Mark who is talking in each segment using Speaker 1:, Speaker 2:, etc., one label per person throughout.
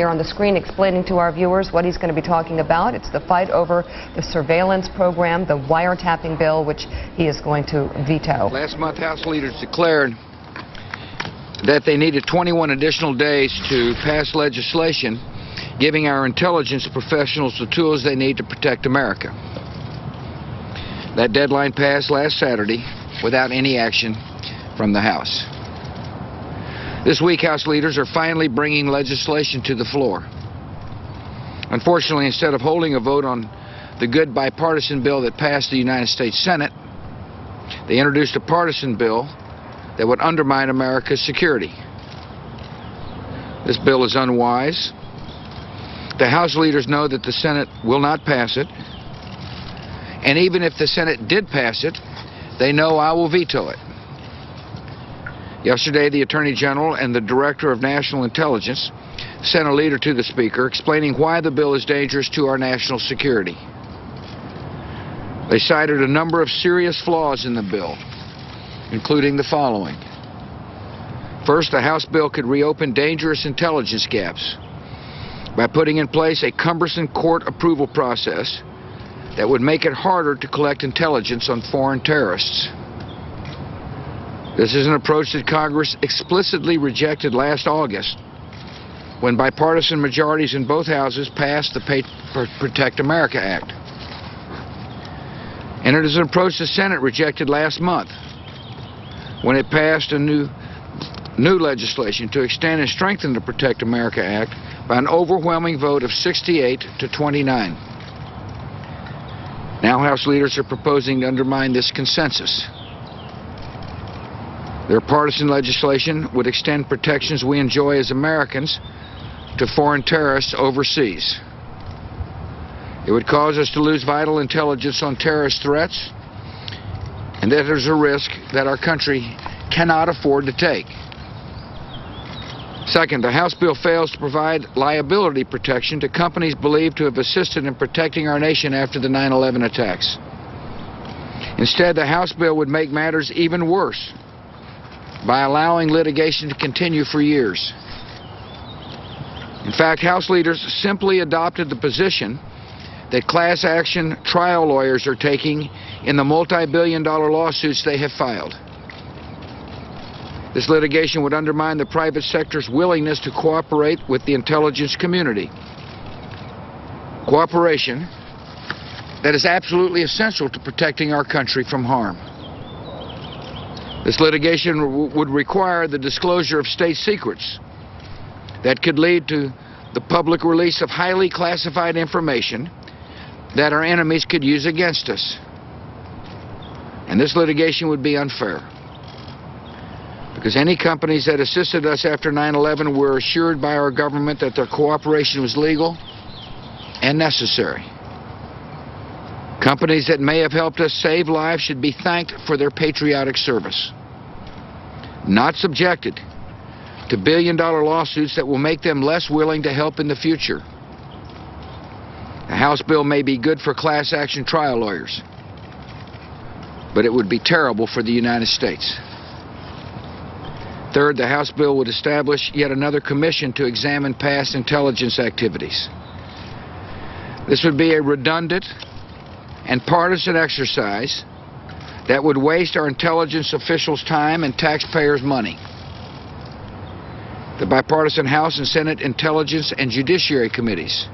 Speaker 1: Here on the screen explaining to our viewers what he's going to be talking about. It's the fight over the surveillance program, the wiretapping bill, which he is going to veto.
Speaker 2: Last month, House leaders declared that they needed 21 additional days to pass legislation giving our intelligence professionals the tools they need to protect America. That deadline passed last Saturday without any action from the House. This week, House leaders are finally bringing legislation to the floor. Unfortunately, instead of holding a vote on the good bipartisan bill that passed the United States Senate, they introduced a partisan bill that would undermine America's security. This bill is unwise. The House leaders know that the Senate will not pass it. And even if the Senate did pass it, they know I will veto it. Yesterday, the Attorney General and the Director of National Intelligence sent a letter to the Speaker explaining why the bill is dangerous to our national security. They cited a number of serious flaws in the bill, including the following. First, the House bill could reopen dangerous intelligence gaps by putting in place a cumbersome court approval process that would make it harder to collect intelligence on foreign terrorists. This is an approach that Congress explicitly rejected last August when bipartisan majorities in both houses passed the Protect America Act. And it is an approach the Senate rejected last month when it passed a new legislation to extend and strengthen the Protect America Act by an overwhelming vote of 68 to 29. Now House leaders are proposing to undermine this consensus. Their partisan legislation would extend protections we enjoy as Americans to foreign terrorists overseas. It would cause us to lose vital intelligence on terrorist threats, and that there's a risk that our country cannot afford to take. Second, the House bill fails to provide liability protection to companies believed to have assisted in protecting our nation after the 9/11 attacks. Instead, the House bill would make matters even worse by allowing litigation to continue for years. In fact, House leaders simply adopted the position that class action trial lawyers are taking in the multi-billion-dollar lawsuits they have filed. This litigation would undermine the private sector's willingness to cooperate with the intelligence community. Cooperation that is absolutely essential to protecting our country from harm. This litigation would require the disclosure of state secrets that could lead to the public release of highly classified information that our enemies could use against us. And this litigation would be unfair, because any companies that assisted us after 9/11 were assured by our government that their cooperation was legal and necessary. Companies that may have helped us save lives should be thanked for their patriotic service, not subjected to billion-dollar lawsuits that will make them less willing to help in the future. The House bill may be good for class action trial lawyers, but it would be terrible for the United States. Third, the House bill would establish yet another commission to examine past intelligence activities. This would be a redundant and partisan exercise that would waste our intelligence officials' time and taxpayers' money. The bipartisan House and Senate Intelligence and Judiciary Committees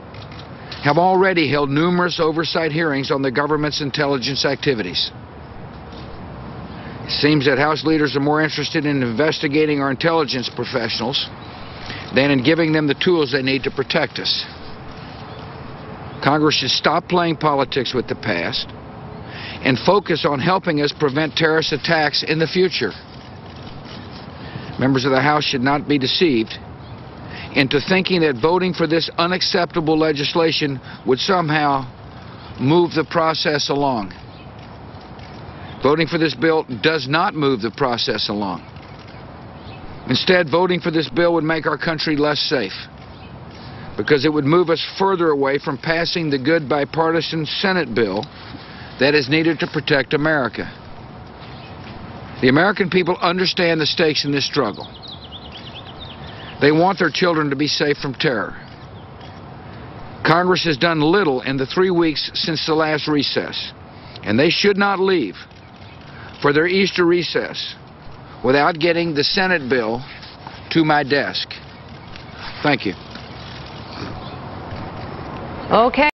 Speaker 2: have already held numerous oversight hearings on the government's intelligence activities. It seems that House leaders are more interested in investigating our intelligence professionals than in giving them the tools they need to protect us. Congress should stop playing politics with the past and focus on helping us prevent terrorist attacks in the future. Members of the House should not be deceived into thinking that voting for this unacceptable legislation would somehow move the process along. Voting for this bill does not move the process along. Instead, voting for this bill would make our country less safe, because it would move us further away from passing the good bipartisan Senate bill that is needed to protect America. The American people understand the stakes in this struggle. They want their children to be safe from terror. Congress has done little in the 3 weeks since the last recess, and they should not leave for their Easter recess without getting the Senate bill to my desk. Thank you.
Speaker 1: Okay.